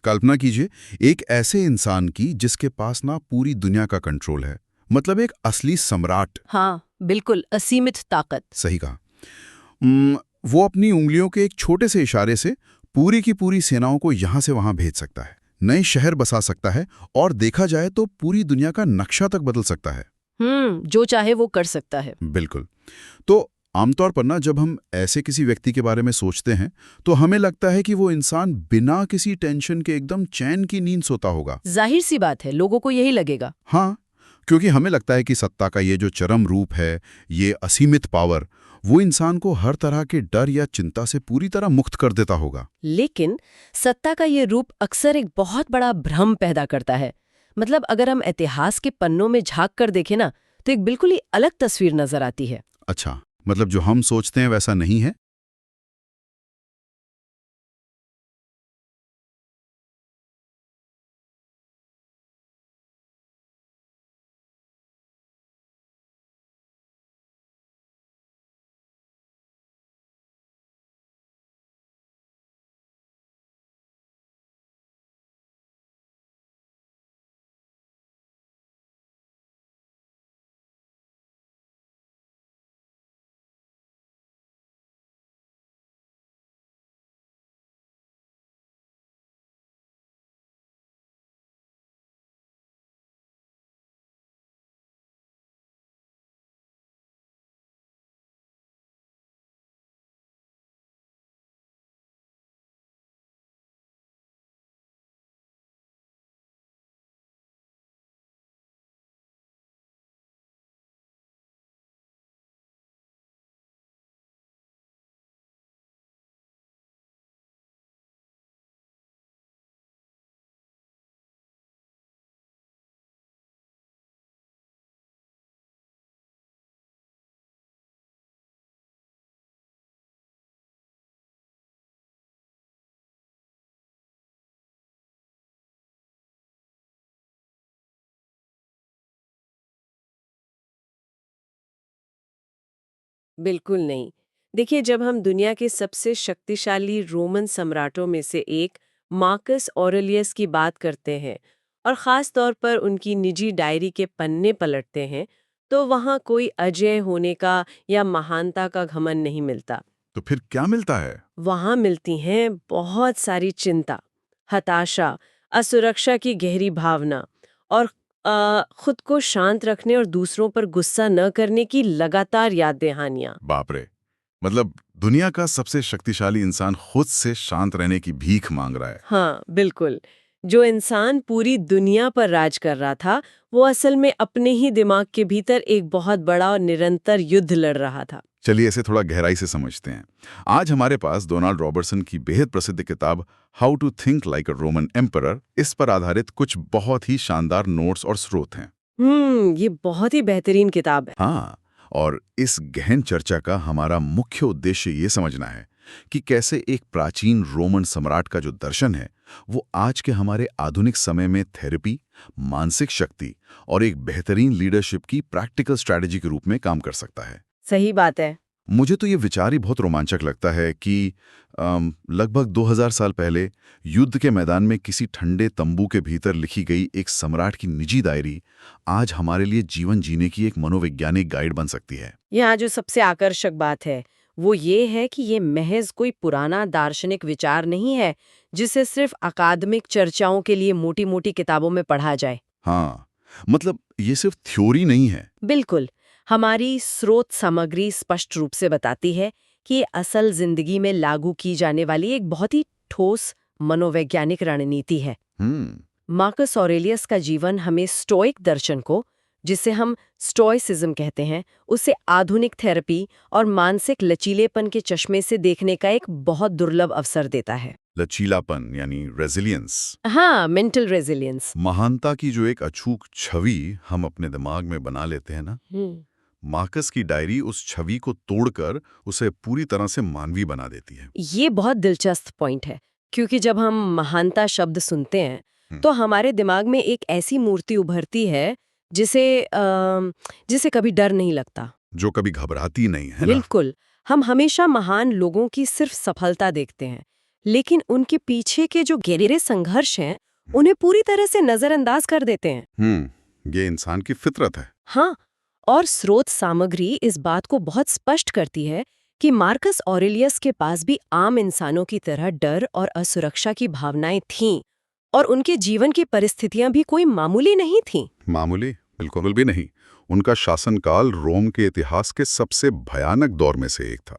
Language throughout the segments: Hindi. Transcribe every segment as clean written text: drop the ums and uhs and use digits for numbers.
कल्पना कीजिए एक ऐसे इंसान की जिसके पास ना पूरी दुनिया का कंट्रोल है, मतलब एक असली सम्राट। हाँ, बिल्कुल असीमित ताकत। सही कहा। वो अपनी उंगलियों के एक छोटे से इशारे से पूरी की पूरी सेनाओं को यहां से वहां भेज सकता है, नए शहर बसा सकता है और देखा जाए तो पूरी दुनिया का नक्शा तक बदल सकता है। जो चाहे वो कर सकता है। बिल्कुल। तो आमतौर पर ना जब हम ऐसे किसी व्यक्ति के बारे में सोचते हैं तो हमें लगता है कि वो इंसान बिना किसी टेंशन के एकदम चैन की नींद सोता होगा। जाहिर सी बात है, लोगों को यही लगेगा। हाँ, क्योंकि हमें लगता है कि सत्ता का ये जो चरम रूप है, ये असीमित पावर, वो इंसान को हर तरह के डर या चिंता से पूरी तरह मुक्त कर देता होगा। लेकिन सत्ता का ये रूप अक्सर एक बहुत बड़ा भ्रम पैदा करता है। मतलब अगर हम इतिहास के पन्नों में झांक कर देखें ना, तो एक बिल्कुल ही अलग तस्वीर नजर आती है। अच्छा, मतलब जो हम सोचते हैं वैसा नहीं है? बिल्कुल नहीं। देखिए, जब हम दुनिया के सबसे शक्तिशाली रोमन सम्राटों में से एक मार्कस ऑरेलियस की बात करते हैं और ख़ास तौर पर उनकी निजी डायरी के पन्ने पलटते हैं, तो वहाँ कोई अजेय होने का या महानता का घमंड नहीं मिलता। तो फिर क्या मिलता है? वहाँ मिलती हैं बहुत सारी चिंता, हताशा, असुरक्षा की गहरी भावना और खुद को शांत रखने और दूसरों पर गुस्सा न करने की लगातार याद दहानियाँ। बाप रे! मतलब दुनिया का सबसे शक्तिशाली इंसान खुद से शांत रहने की भीख मांग रहा है। हाँ, बिल्कुल। जो इंसान पूरी दुनिया पर राज कर रहा था, वो असल में अपने ही दिमाग के भीतर एक बहुत बड़ा और निरंतर युद्ध लड़ रहा था। चलिए इसे थोड़ा गहराई से समझते हैं। आज हमारे पास डोनाल्ड रॉबर्टसन की बेहद प्रसिद्ध किताब how to think like a Roman emperor, इस पर आधारित कुछ बहुत ही शानदार नोट्स और स्रोत हैं। ये बहुत ही बेहतरीन किताब है। हाँ, और इस गहन चर्चा का हमारा मुख्य उद्देश्य ये समझना है कि कैसे एक प्राचीन रोमन सम्राट का जो दर्शन है, वो आज के हमारे आधुनिक समय में थेरेपी, मानसिक शक्ति और एक बेहतरीन लीडरशिप की प्रैक्टिकल स्ट्रैटेजी के रूप में काम कर सकता है। सही बात है। मुझे तो ये विचार ही बहुत रोमांचक लगता है कि लगभग 2000 साल पहले युद्ध के मैदान में किसी ठंडे तंबू के भीतर लिखी गई एक सम्राट की निजी डायरी आज हमारे लिए जीवन जीने की एक मनोवैज्ञानिक गाइड बन सकती है। यहाँ जो सबसे आकर्षक बात है, वो ये है कि ये महज कोई पुराना दार्शनिक विचार नहीं है, जिसे सिर्फ अकादमिक चर्चाओं के लिए मोटी-मोटी किताबों में पढ़ा जाए। हाँ, मतलब ये सिर्फ थ्योरी नहीं है। बिल्कुल, हमारी स्रोत सामग्री स्पष्ट रूप से बताती है कि ये असल जिंदगी में लागू की जाने वाली एक बहुत ही ठोस मनोवैज्ञानिक रणनीति है। हम्म। मार्कस ऑरेलियस का जीवन हमें स्टोइक दर्शन को, जिसे हम स्टोइसिज्म कहते हैं, उसे आधुनिक थेरेपी और मानसिक लचीलेपन के चश्मे से देखने का एक बहुत दुर्लभ अवसर देता है। लचीलापन यानी रेजिलियंस, हाँ, मेंटल रेजिलियंस। महानता की जो एक अछूक छवि हम अपने दिमाग में बना लेते हैं ना, मार्कस की डायरी उस छवि को तोड़कर उसे पूरी तरह से मानवीय बना देती है। ये बहुत दिलचस्प पॉइंट है, क्योंकि जब हम महानता शब्द सुनते हैं, हम्म, तो हमारे दिमाग में एक ऐसी मूर्ति उभरती है जिसे कभी डर नहीं लगता। जो कभी घबराती नहीं है ना। बिल्कुल, हम हमेशा महान लोगों की सिर्फ सफलता देखते हैं, लेकिन उनके पीछे के जो गहरे संघर्ष हैं उन्हें पूरी तरह से नजरअंदाज कर देते हैं। ये इंसान की फितरत है। हाँ, और स्रोत सामग्री इस बात को बहुत स्पष्ट करती है कि मार्कस ऑरेलियस के पास भी आम इंसानों की तरह डर और असुरक्षा की भावनाएं थीं, और उनके जीवन की परिस्थितियां भी कोई मामूली नहीं थीं। मामूली बिल्कुल भी नहीं। उनका शासनकाल रोम के इतिहास के सबसे भयानक दौर में से एक था।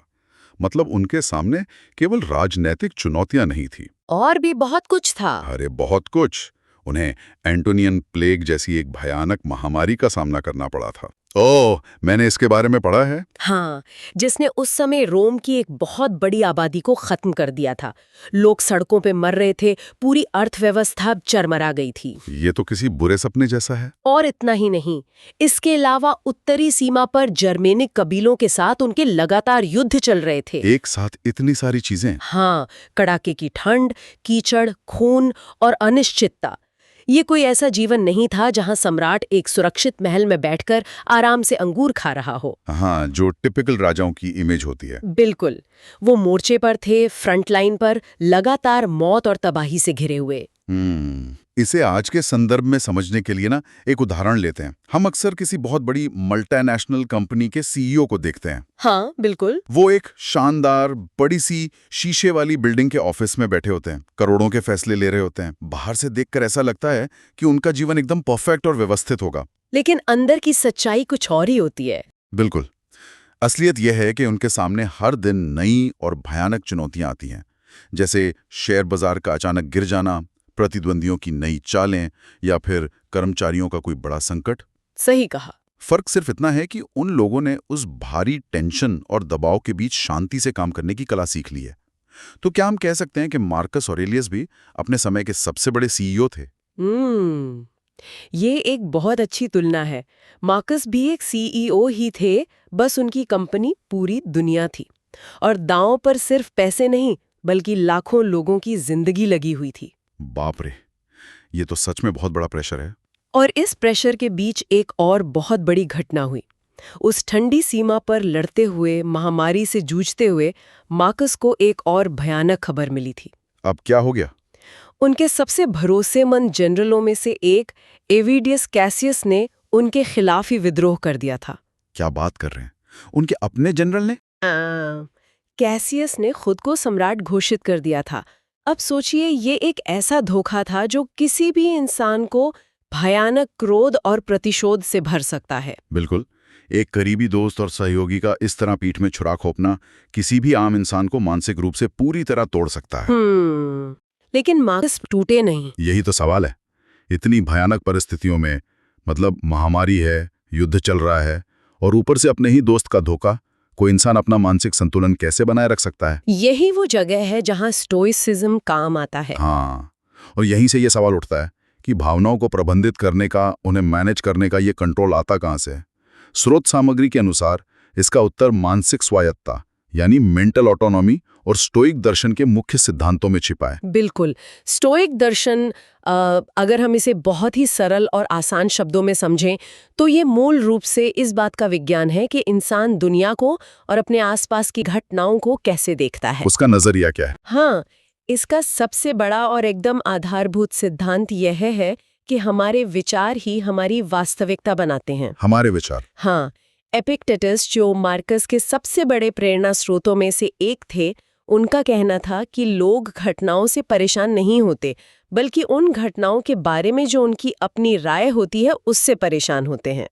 मतलब उनके सामने केवल राजनैतिक चुनौतियां नहीं थी, और भी बहुत कुछ था। अरे बहुत कुछ। उन्हें एंटोनियन प्लेग जैसी एक भयानक महामारी का सामना करना पड़ा था। ओह, मैंने इसके बारे में पढ़ा है। हाँ, जिसने उस समय रोम की एक बहुत बड़ी आबादी को खत्म कर दिया था। लोग सड़कों पे मर रहे थे, पूरी अर्थव्यवस्था चरमरा गई थी। ये तो किसी बुरे सपने जैसा है। और इतना ही नहीं, इसके अलावा उत्तरी सीमा पर जर्मेनिक कबीलों के साथ उनके लगातार युद्ध चल रहे थे। एक साथ इतनी सारी चीजें। हाँ, कड़ाके की ठंड, कीचड़, खून और अनिश्चितता। ये कोई ऐसा जीवन नहीं था जहां सम्राट एक सुरक्षित महल में बैठकर आराम से अंगूर खा रहा हो। हाँ, जो टिपिकल राजाओं की इमेज होती है। बिल्कुल, वो मोर्चे पर थे, फ्रंट लाइन पर, लगातार मौत और तबाही से घिरे हुए। इसे आज के संदर्भ में समझने के लिए ना एक उदाहरण लेते हैं। हम अक्सर किसी बहुत बड़ी मल्टीनेशनल कंपनी के सीईओ को देखते हैं। हाँ, बिल्कुल। वो एक शानदार बड़ी सी शीशे वाली बिल्डिंग के ऑफिस में बैठे होते हैं, करोड़ों के फैसले ले रहे होते हैं। बाहर से देखकर ऐसा लगता है कि उनका जीवन एकदम परफेक्ट और व्यवस्थित होगा, लेकिन अंदर की सच्चाई कुछ और ही होती है। बिल्कुल। असलियत यह है कि उनके सामने हर दिन नई और भयानक चुनौतियां आती हैं, जैसे शेयर बाजार का अचानक गिर जाना, प्रतिद्वंदियों की नई चालें, या फिर कर्मचारियों का कोई बड़ा संकट। सही कहा। फर्क सिर्फ इतना है कि उन लोगों ने उस भारी टेंशन और दबाव के बीच शांति से काम करने की कला सीख ली है। तो क्या हम कह सकते हैं कि मार्कस ऑरेलियस भी अपने समय के सबसे बड़े सीईओ थे? ये एक बहुत अच्छी तुलना है। मार्कस भी एक सीईओ ही थे, बस उनकी कंपनी पूरी दुनिया थी, और दांव पर सिर्फ पैसे नहीं बल्कि लाखों लोगों की जिंदगी लगी हुई थी। बाप रे, ये तो सच में बहुत बड़ा प्रेशर है। और इस प्रेशर के बीच एक और बहुत बड़ी घटना हुई। उस ठंडी सीमा पर लड़ते हुए, महामारी से जूझते हुए, मार्कस को एक और भयानक खबर मिली थी। अब क्या हो गया? उनके सबसे भरोसेमंद जनरलों में से एक एविडियस कैसियस ने उनके खिलाफ ही विद्रोह कर दिया था। क्या बात कर रहे हैं? उनके अपने जनरल ने? कैसियस ने खुद को सम्राट घोषित कर दिया था। अब सोचिए, ये एक ऐसा धोखा था जो किसी भी इंसान को भयानक क्रोध और प्रतिशोध से भर सकता है। बिल्कुल। एक करीबी दोस्त और सहयोगी का इस तरह पीठ में छुरा खोपना किसी भी आम इंसान को मानसिक रूप से पूरी तरह तोड़ सकता है। लेकिन मार्कस टूटे नहीं। यही तो सवाल है। इतनी भयानक परिस्थितियों में, मतलब महामारी है, युद्ध चल रहा है, और ऊपर से अपने ही दोस्त का धोखा, कोई इंसान अपना मानसिक संतुलन कैसे बनाए रख सकता है? यही वो जगह है जहां स्टोइसिज्म काम आता है। हाँ, और यहीं से ये सवाल उठता है कि भावनाओं को प्रबंधित करने का, उन्हें मैनेज करने का ये कंट्रोल आता कहाँ से? स्रोत सामग्री के अनुसार इसका उत्तर मानसिक स्वायत्तता यानी मेंटल ऑटोनॉमी और स्टोइक दर्शन के मुख्य सिद्धांतों में छिपा है। बिल्कुल। स्टोइक दर्शन, अगर हम इसे बहुत ही सरल और आसान शब्दों में समझें तो ये मूल रूप से इस बात का विज्ञान है कि इंसान दुनिया को और अपने आसपास की घटनाओं को कैसे देखता है। उसका नजरिया क्या है? हाँ, इसका सबसे बड़ा और एकदम आधारभूत सिद्धांत यह है कि हमारे विचार ही हमारी वास्तविकता बनाते हैं। हमारे विचार? हाँ, एपिक्टेटस, जो मार्कस के सबसे बड़े प्रेरणा स्रोतों में से एक थे, उनका कहना था कि लोग घटनाओं से परेशान नहीं होते, बल्कि उन घटनाओं के बारे में जो उनकी अपनी राय होती है उससे परेशान होते हैं।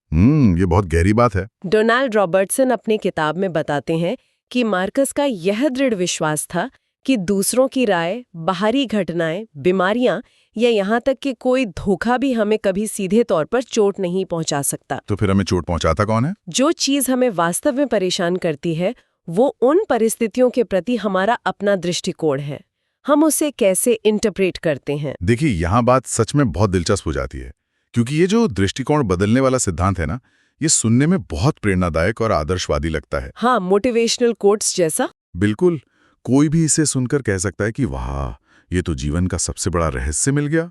ये बहुत गहरी बात है। डोनाल्ड रॉबर्टसन अपनी किताब में बताते हैं कि मार्कस का यह दृढ़ विश्वास था कि दूसरों की राय, बाहरी घटनाएं, बीमारियां या यहाँ तक कि कोई धोखा भी हमें कभी सीधे तौर पर चोट नहीं पहुंचा सकता। तो फिर हमें चोट पहुंचाता कौन है? जो चीज हमें वास्तव में परेशान करती है वो उन परिस्थितियों के प्रति हमारा अपना दृष्टिकोण है। हम उसे कैसे इंटरप्रेट करते हैं। देखिए, यहाँ बात सच में बहुत दिलचस्प हो जाती है, क्योंकि ये जो दृष्टिकोण बदलने वाला सिद्धांत है ना, ये सुनने में बहुत प्रेरणादायक और आदर्शवादी लगता है। हाँ, मोटिवेशनल कोट्स जैसा। बिल्कुल। कोई भी इसे सुनकर कह सकता है कि वाह, ये तो जीवन का सबसे बड़ा रहस्य मिल गया।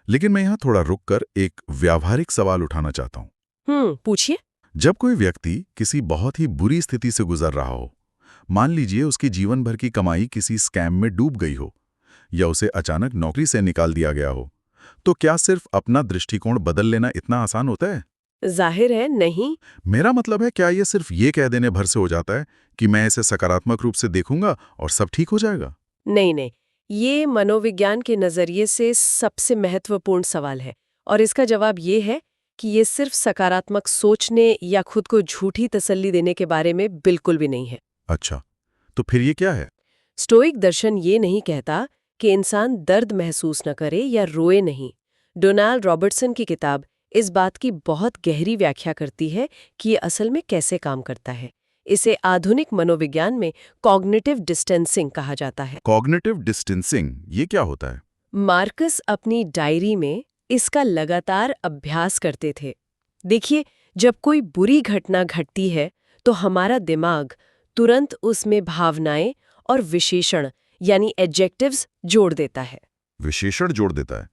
लेकिन मैं यहाँ थोड़ा रुककर एक व्यावहारिक सवाल उठाना चाहता हूँ। पूछिए। जब कोई व्यक्ति किसी बहुत ही बुरी स्थिति से गुजर रहा हो, मान लीजिए उसकी जीवन भर की कमाई किसी स्कैम में डूब गई हो या उसे अचानक नौकरी से निकाल दिया गया हो, तो क्या सिर्फ अपना दृष्टिकोण बदल लेना इतना आसान होता है? जाहिर है नहीं। मेरा मतलब है, क्या ये सिर्फ ये कह देने भर से हो जाता है कि मैं इसे सकारात्मक रूप से देखूंगा और सब ठीक हो जाएगा? नहीं नहीं, ये मनोविज्ञान के नजरिए से सबसे महत्वपूर्ण सवाल है और इसका जवाब ये है कि ये सिर्फ सकारात्मक सोचने या खुद को झूठी तसल्ली देने के बारे में बिल्कुल भी नहीं है। अच्छा, तो फिर ये क्या है? स्टोइक दर्शन ये नहीं कहता कि इंसान दर्द महसूस न करे या रोए नहीं। डोनाल्ड रॉबर्टसन की किताब इस बात की बहुत गहरी व्याख्या करती है कि ये असल में कैसे काम करता है। इसे आधुनिक मनोविज्ञान में कॉग्निटिव डिस्टेंसिंग कहा जाता है। कॉग्निटिव डिस्टेंसिंग, ये क्या होता है? मार्कस अपनी डायरी में इसका लगातार अभ्यास करते थे। देखिए, जब कोई बुरी घटना घटती है तो हमारा दिमाग तुरंत उसमें भावनाएं और विशेषण यानी एडजेक्टिव्स जोड़ देता है। विशेषण जोड़ देता है?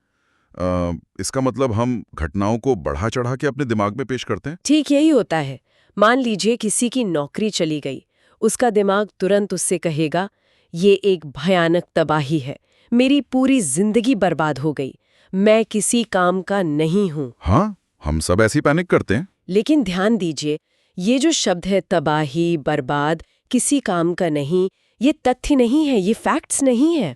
इसका मतलब हम घटनाओं को बढ़ा चढ़ा के अपने दिमाग में पेश करते हैं? ठीक यही होता है। मान लीजिए किसी की नौकरी चली गई, उसका दिमाग तुरंत उससे कहेगा, ये एक भयानक तबाही है, मेरी पूरी जिंदगी बर्बाद हो गई, मैं किसी काम का नहीं हूं। हाँ, हम सब ऐसी पैनिक करते हैं। लेकिन ध्यान दीजिए, ये जो शब्द है तबाही, बर्बाद, किसी काम का नहीं, ये तथ्य नहीं है, ये फैक्ट्स नहीं है।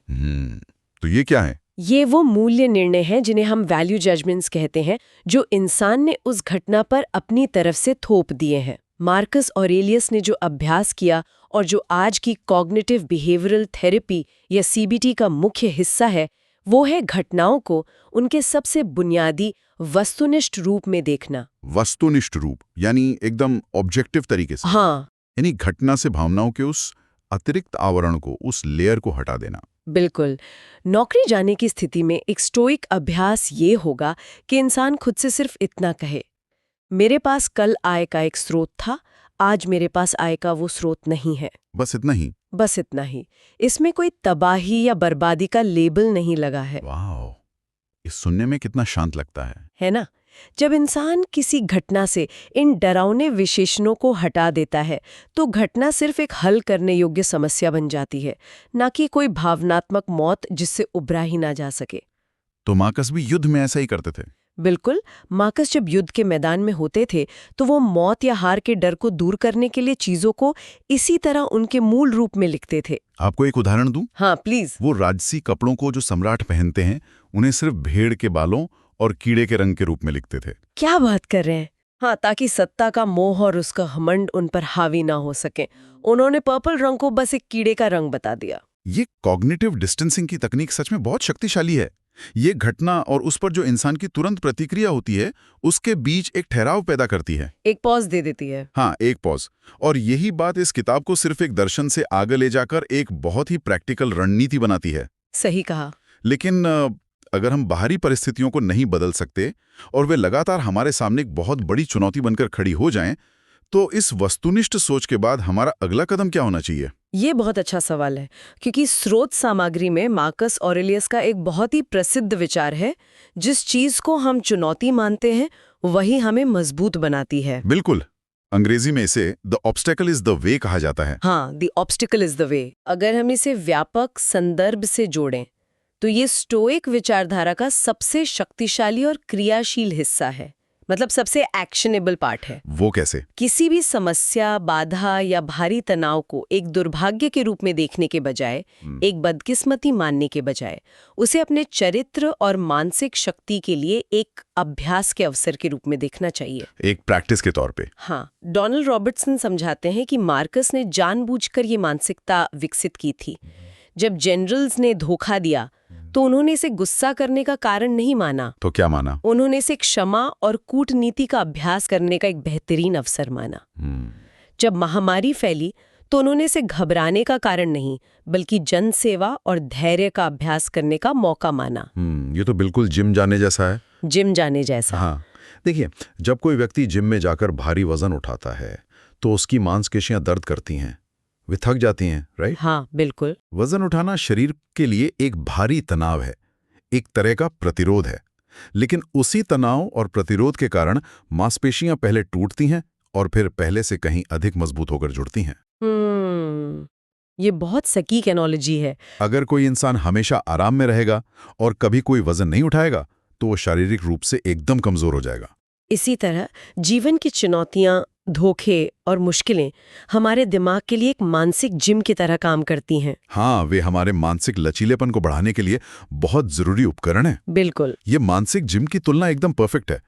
तो ये क्या है? ये वो मूल्य निर्णय हैं जिन्हें हम वैल्यू जजमेंट्स कहते हैं, जो इंसान ने उस घटना पर अपनी तरफ से थोप दिए हैं। मार्कस ऑरेलियस ने जो अभ्यास किया और जो आज की कॉग्निटिव बिहेवियरल थेरेपी या सीबीटी का मुख्य हिस्सा है, वो है घटनाओं को उनके सबसे बुनियादी वस्तुनिष्ठ रूप में देखना। वस्तुनिष्ठ रूप यानी एकदम ऑब्जेक्टिव तरीके से? हाँ, यानी घटना से भावनाओं के उस अतिरिक्त आवरण को, उस लेयर को हटा देना। बिल्कुल। नौकरी जाने की स्थिति में एक स्टोइक अभ्यास ये होगा कि इंसान खुद से सिर्फ इतना कहे, मेरे पास कल आय का एक स्रोत था, आज मेरे पास आय का वो स्रोत नहीं है। बस इतना ही? बस इतना ही। इसमें कोई तबाही या बर्बादी का लेबल नहीं लगा है। वाह, ये सुनने में कितना शांत लगता है ना? जब इंसान किसी घटना से इन डरावने विशेषणों को हटा देता है तो घटना सिर्फ एक हल करने योग्य समस्या बन जाती है, ना कि कोई भावनात्मक मौत जिससे उभरा ही ना जा सके। तो मार्कस भी युद्ध में ऐसा ही करते थे? बिल्कुल। मार्कस जब युद्ध के मैदान में होते थे तो वो मौत या हार के डर को दूर करने के लिए चीजों को इसी तरह उनके मूल रूप में लिखते थे। आपको एक उदाहरण दूं? हाँ प्लीज। वो राजसी कपड़ों को जो सम्राट पहनते हैं, उन्हें सिर्फ भेड़ के बालों और कीड़े के रंग के रूप में लिखते थे। क्या बात कर रहे हैं? हाँ, ताकि सत्ता का मोह और उसका घमंड उन पर हावी ना हो सके। उन्होंने पर्पल रंग को बस एक कीड़े का रंग बता दिया। ये कॉग्निटिव डिस्टेंसिंग की तकनीक सच में बहुत शक्तिशाली है। ये घटना और उस पर जो इंसान की तुरंत प्रतिक्रिया होती है, उसके बीच एक ठहराव पैदा करती है, एक पॉज दे देती है। हाँ, एक पॉज। और यही बात इस किताब को सिर्फ एक दर्शन से आगे ले जाकर एक बहुत ही प्रैक्टिकल रणनीति बनाती है। सही कहा। लेकिन अगर हम बाहरी परिस्थितियों को नहीं बदल सकते और वे लगातार हमारे सामने एक बहुत बड़ी चुनौती बनकर खड़ी हो जाएं, तो इस वस्तुनिष्ठ सोच के बाद हमारा अगला कदम क्या होना चाहिए? ये बहुत अच्छा सवाल है, क्योंकि स्रोत सामग्री में मार्कस ऑरेलियस का एक बहुत ही प्रसिद्ध विचार है, जिस चीज को हम चुनौती मानते हैं वही हमें मजबूत बनाती है। बिल्कुल। अंग्रेजी में इसे the obstacle is the way कहा जाता है। हाँ, the obstacle is the way. अगर हम इसे व्यापक संदर्भ से जोड़ें तो ये स्टोइक विचारधारा का सबसे शक्तिशाली और क्रियाशील हिस्सा है, मतलब सबसे एक्शनेबल पार्ट है। वो कैसे? किसी भी समस्या, बाधा या भारी तनाव को एक दुर्भाग्य के रूप में देखने के बजाय, एक बदकिस्मती मानने के बजाय, उसे अपने चरित्र और मानसिक शक्ति के लिए एक अभ्यास के अवसर के रूप में देखना चाहिए, एक प्रैक्टिस के तौर पे। हाँ, डोनाल्ड रॉबर्टसन समझाते हैं कि मार्कस ने जानबूझकर ये मानसिकता विकसित की थी। जब जनरल्स ने धोखा दिया तो उन्होंने इसे गुस्सा करने का कारण नहीं माना। तो क्या माना? उन्होंने इसे क्षमा और कूटनीति का अभ्यास करने का एक बेहतरीन अवसर माना। जब महामारी फैली तो उन्होंने इसे घबराने का कारण नहीं, बल्कि जनसेवा और धैर्य का अभ्यास करने का मौका माना। ये तो बिल्कुल जिम जाने जैसा है। जिम जाने जैसा। हाँ, देखिए, जब कोई व्यक्ति जिम में जाकर भारी वजन उठाता है तो उसकी मांसपेशियां दर्द करती हैं, वे थक जाती हैं, राइट? हाँ, बिल्कुल। वजन उठाना शरीर के लिए एक भारी तनाव है, एक तरह का प्रतिरोध है। लेकिन उसी तनाव और प्रतिरोध के कारण मांसपेशियां पहले टूटती हैं और फिर पहले से कहीं अधिक मजबूत होकर जुड़ती हैं। ये बहुत सटीक एनालॉजी है। अगर कोई इंसान हमेशा आराम में रहेगा और कभी कोई वजन नहीं उठाएगा तो वो शारीरिक रूप से एकदम कमजोर हो जाएगा। इसी तरह जीवन की चुनौतियां, धोखे और मुश्किलें हमारे दिमाग के लिए एक मानसिक जिम की तरह काम करती हैं। हाँ, वे हमारे मानसिक लचीलेपन को बढ़ाने के लिए बहुत जरूरी उपकरण है। बिल्कुल। ये मानसिक जिम की तुलना एकदम परफेक्ट है।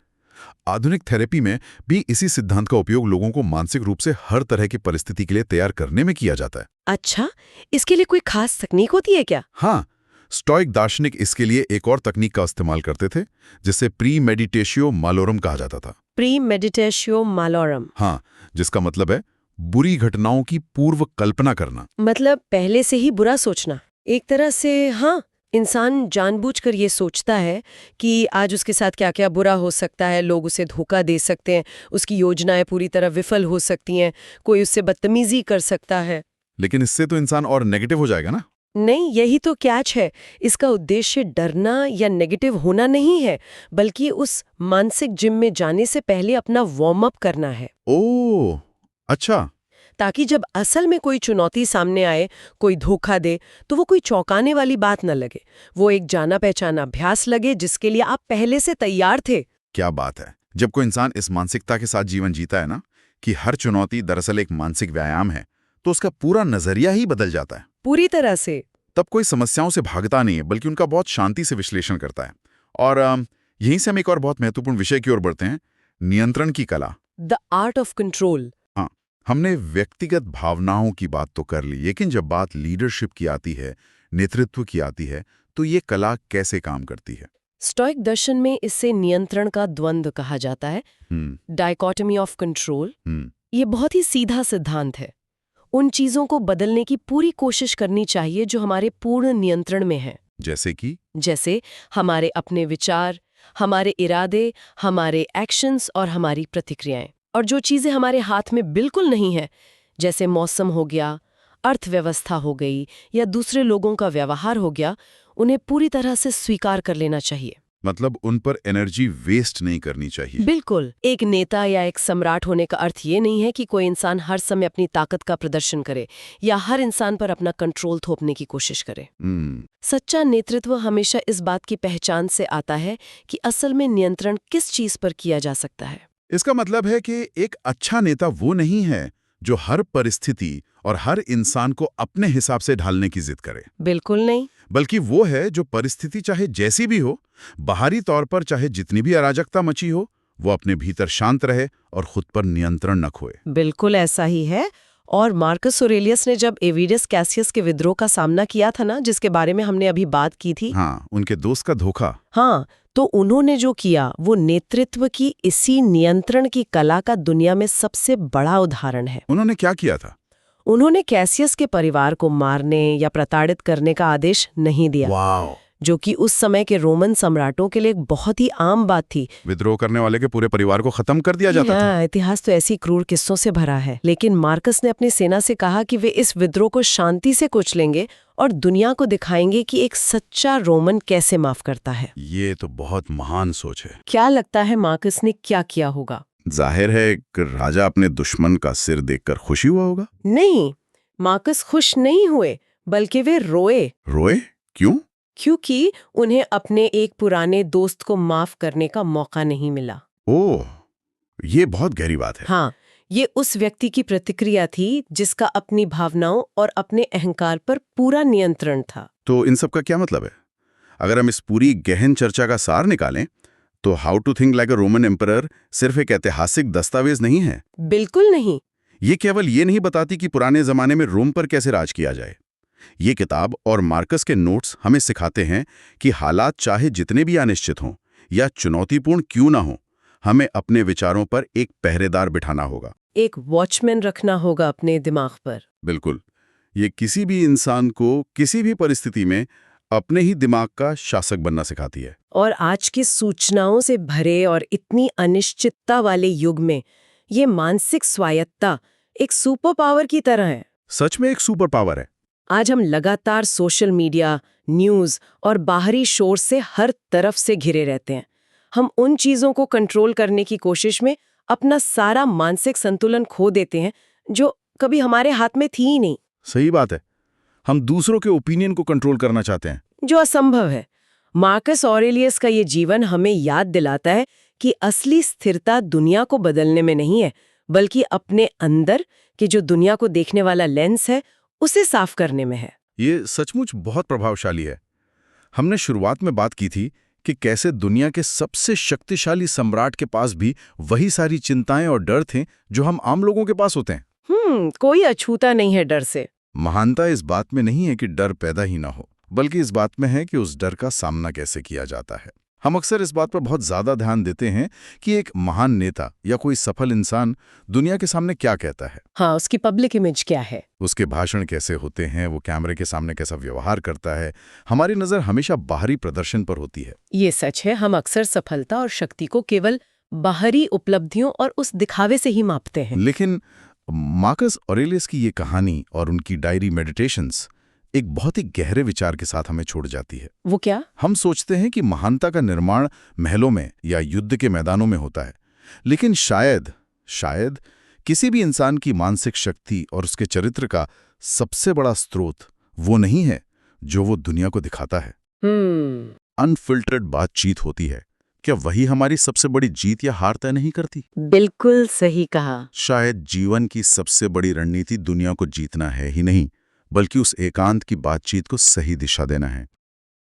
आधुनिक थेरेपी में भी इसी सिद्धांत का उपयोग लोगों को मानसिक रूप से हर तरह की परिस्थिति के लिए तैयार करने में किया जाता है। अच्छा, इसके लिए कोई खास तकनीक होती है क्या? हाँ, स्टोइक दार्शनिक इसके लिए एक और तकनीक का इस्तेमाल करते थे जिसे प्री मेडिटेशियो मालोरम कहा जाता था। प्री मेडिटेशियो मालोरम। हाँ, जिसका मतलब है बुरी घटनाओं की पूर्व कल्पना करना। मतलब पहले से ही बुरा सोचना। एक तरह से हाँ, इंसान जानबूझकर ये सोचता है कि आज उसके साथ क्या क्या बुरा हो सकता है, लोग उसे धोखा दे सकते हैं, उसकी योजनाएं पूरी तरह विफल हो सकती हैं, कोई उससे बदतमीजी कर सकता है। लेकिन इससे तो इंसान और नेगेटिव हो जाएगा ना। नहीं, यही तो कैच है। इसका उद्देश्य डरना या नेगेटिव होना नहीं है, बल्कि उस मानसिक जिम में जाने से पहले अपना वार्म अप करना है। ओह, अच्छा। ताकि जब असल में कोई चुनौती सामने आए, कोई धोखा दे, तो वो कोई चौंकाने वाली बात न लगे। वो एक जाना पहचाना अभ्यास लगे जिसके लिए आप पहले से तैयार थे। क्या बात है। जब कोई इंसान इस मानसिकता के साथ जीवन जीता है ना कि हर चुनौती दरअसल एक मानसिक व्यायाम है, तो उसका पूरा नजरिया ही बदल जाता है। पूरी तरह से। तब कोई समस्याओं से भागता नहीं है, बल्कि उनका बहुत शांति से विश्लेषण करता है। और यहीं से हम एक और बहुत महत्वपूर्ण विषय की ओर बढ़ते हैं, नियंत्रण की कला। The art of control. हाँ, हमने व्यक्तिगत भावनाओं की बात तो कर ली, लेकिन जब बात लीडरशिप की आती है, नेतृत्व की आती है, तो ये कला कैसे काम करती है? स्टोइक दर्शन में इसे नियंत्रण का द्वंद्व कहा जाता है, डायकोटमी ऑफ कंट्रोल। ये बहुत ही सीधा सिद्धांत है। उन चीजों को बदलने की पूरी कोशिश करनी चाहिए जो हमारे पूर्ण नियंत्रण में है। जैसे हमारे अपने विचार, हमारे इरादे, हमारे एक्शंस और हमारी प्रतिक्रियाएं। और जो चीजें हमारे हाथ में बिल्कुल नहीं है, जैसे मौसम हो गया, अर्थव्यवस्था हो गई या दूसरे लोगों का व्यवहार हो गया, उन्हें पूरी तरह से स्वीकार कर लेना चाहिए। मतलब उन पर एनर्जी वेस्ट नहीं करनी चाहिए। बिल्कुल। एक नेता या एक सम्राट होने का अर्थ ये नहीं है कि कोई इंसान हर समय अपनी ताकत का प्रदर्शन करे या हर इंसान पर अपना कंट्रोल थोपने की कोशिश करे। सच्चा नेतृत्व हमेशा इस बात की पहचान से आता है कि असल में नियंत्रण किस चीज पर किया जा सकता है। इसका मतलब है कि एक अच्छा नेता वो नहीं है जो हर परिस्थिति और हर इंसान को अपने हिसाब से ढालने की जिद करे। बिल्कुल नहीं। बल्कि वो है जो परिस्थिति चाहे जैसी भी हो, बाहरी तौर पर चाहे जितनी भी अराजकता मची हो, वो अपने भीतर शांत रहे और खुद पर नियंत्रण न खोए। बिल्कुल ऐसा ही है। और मार्कस ऑरेलियस ने जब एविडियस कैसियस के विद्रोह का सामना किया था ना, जिसके बारे में हमने अभी बात की थी। हाँ, उनके दोस्त का धोखा। हाँ, तो उन्होंने जो किया वो नेतृत्व की इसी नियंत्रण की कला का दुनिया में सबसे बड़ा उदाहरण है। उन्होंने क्या किया था? उन्होंने कैसियस के परिवार को मारने या प्रताड़ित करने का आदेश नहीं दिया। वाव! जो कि उस समय के रोमन सम्राटों के लिए एक बहुत ही आम बात थी। विद्रोह करने वाले के पूरे परिवार को खत्म कर दिया जाता था। इतिहास तो ऐसी क्रूर किस्सों से भरा है। लेकिन मार्कस ने अपनी सेना से कहा कि वे इस विद्रोह को शांति से कुचलेंगे और दुनिया को दिखाएंगे कि एक सच्चा रोमन कैसे माफ करता है। ये तो बहुत महान सोच है। क्या लगता है मार्कस ने क्या किया होगा? जाहिर है एक राजा अपने दुश्मन का सिर देखकर खुशी हुआ होगा। नहीं, मार्कस खुश नहीं हुए, बल्कि वे रोए। रोए? क्यों? क्योंकि उन्हें अपने एक पुराने दोस्त को माफ करने का मौका नहीं मिला। ओह, ये बहुत गहरी बात है। हाँ, ये उस व्यक्ति की प्रतिक्रिया थी जिसका अपनी भावनाओं और अपने अहंकार पर पूरा नियंत्रण था। तो इन सब का क्या मतलब है? अगर हम इस पूरी गहन चर्चा का सार निकालें, तो how to think like a Roman emperor सिर्फ एक ऐतिहासिक दस्तावेज नहीं है। बिल्कुल नहीं। ये केवल ये नहीं बताती कि पुराने जमाने में रोम पर कैसे राज किया जाए। ये किताब और मार्कस के नोट्स हमें सिखाते हैं कि हालात चाहे जितने भी अनिश्चित हों या चुनौतीपूर्ण क्यों ना हो, हमें अपने विचारों पर एक पहरेदार बिठाना होगा, एक वॉचमैन रखना होगा अपने दिमाग पर। बिल्कुल। ये किसी भी इंसान को किसी भी परिस्थिति में अपने ही दिमाग का शासक बनना सिखाती है। और आज की सूचनाओं से भरे और इतनी अनिश्चितता वाले युग में ये मानसिक स्वायत्तता एक सुपर पावर की तरह है। सच में एक सुपर पावर है। आज हम लगातार सोशल मीडिया, न्यूज़ और बाहरी शोर से हर तरफ से घिरे रहते हैं। हम उन चीज़ों को कंट्रोल करने की कोशिश में अपना सारा मानसिक संतुलन खो देते हैं, जो कभी हमारे हाथ में थी ही नहीं। सही बात है। हम दूसरों के ओपिनियन को कंट्रोल करना चाहते हैं। जो असंभव है। मार्कस ऑरेलियस का ये जीवन हमें याद दिलाता है कि असली स्थिरता दुनिया को बदलने में नहीं है, बल्कि अपने अंदर के जो दुनिया को देखने वाला लेंस है, उसे साफ करने में है। ये सचमुच बहुत प्रभावशाली है। हमने शुरुआत में बात की थी कि कैसे दुनिया के सबसे शक्तिशाली सम्राट के पास भी वही सारी चिंताएं और डर थे जो हम आम लोगों के पास होते हैं। कोई अछूता नहीं है डर से। महानता इस बात में नहीं है कि डर पैदा ही ना हो, बल्कि इस बात में है कि उस डर का सामना कैसे किया जाता है। हम अक्सर इस बात पर बहुत ज्यादा ध्यान देते हैं कि एक महान नेता या कोई सफल इंसान दुनिया के सामने क्या कहता है। हाँ, उसकी पब्लिक इमेज क्या है, उसके भाषण कैसे होते हैं, वो कैमरे के सामने कैसा व्यवहार करता है। हमारी नजर हमेशा बाहरी प्रदर्शन पर होती है। ये सच है। हम अक्सर सफलता और शक्ति को केवल बाहरी उपलब्धियों और उस दिखावे से ही मापते हैं। लेकिन मार्कस ऑरेलियस की ये कहानी और उनकी डायरी मेडिटेशंस एक बहुत ही गहरे विचार के साथ हमें छोड़ जाती है। वो क्या? हम सोचते हैं कि महानता का निर्माण महलों में या युद्ध के मैदानों में होता है, लेकिन शायद किसी भी इंसान की मानसिक शक्ति और उसके चरित्र का सबसे बड़ा स्रोत वो नहीं है जो वो दुनिया को दिखाता है। अनफिल्टर्ड बातचीत होती है। क्या वही हमारी सबसे बड़ी जीत या हार तय नहीं करती? बिल्कुल सही कहा। शायद जीवन की सबसे बड़ी रणनीति दुनिया को जीतना है ही नहीं, बल्कि उस एकांत की बातचीत को सही दिशा देना है।